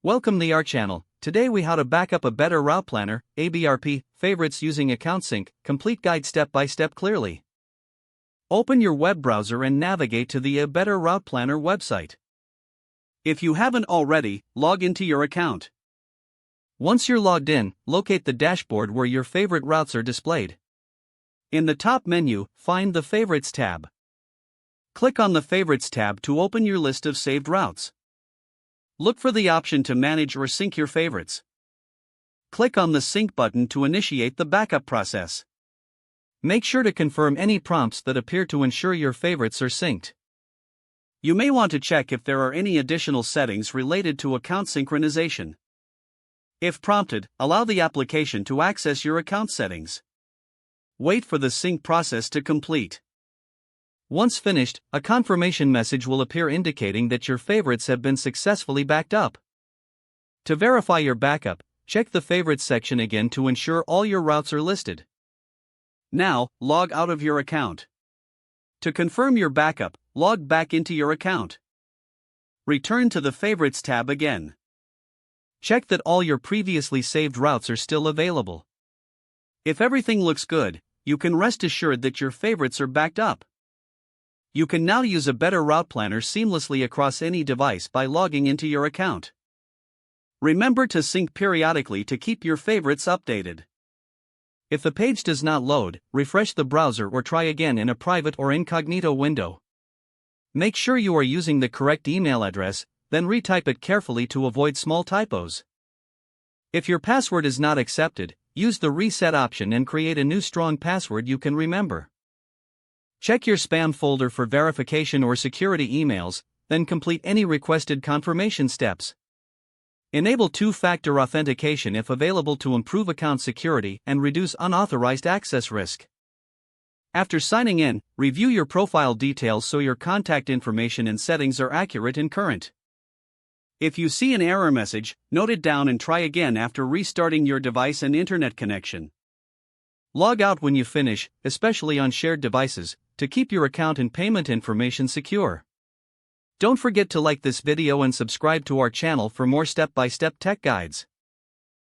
Welcome to our channel. Today we how to back up a Better Routeplanner, ABRP, favorites using account sync, complete guide step by step clearly. Open your web browser and navigate to the A Better Routeplanner website. If you haven't already, log into your account. Once you're logged in, locate the dashboard where your favorite routes are displayed. In the top menu, find the Favorites tab. Click on the Favorites tab to open your list of saved routes. Look for the option to manage or sync your favorites. Click on the Sync button to initiate the backup process. Make sure to confirm any prompts that appear to ensure your favorites are synced. You may want to check if there are any additional settings related to account synchronization. If prompted, allow the application to access your account settings. Wait for the sync process to complete. Once finished, a confirmation message will appear indicating that your favorites have been successfully backed up. To verify your backup, check the Favorites section again to ensure all your routes are listed. Now, log out of your account. To confirm your backup, log back into your account. Return to the Favorites tab again. Check that all your previously saved routes are still available. If everything looks good, you can rest assured that your favorites are backed up. You can now use a Better Routeplanner seamlessly across any device by logging into your account. Remember to sync periodically to keep your favorites updated. If the page does not load, refresh the browser or try again in a private or incognito window. Make sure you are using the correct email address, then retype it carefully to avoid small typos. If your password is not accepted, use the reset option and create a new strong password you can remember. Check your spam folder for verification or security emails, then complete any requested confirmation steps. Enable two-factor authentication if available to improve account security and reduce unauthorized access risk. After signing in, review your profile details so your contact information and settings are accurate and current. If you see an error message, note it down and try again after restarting your device and internet connection. Log out when you finish, especially on shared devices, to keep your account and payment information secure. Don't forget to like this video and subscribe to our channel for more step-by-step tech guides.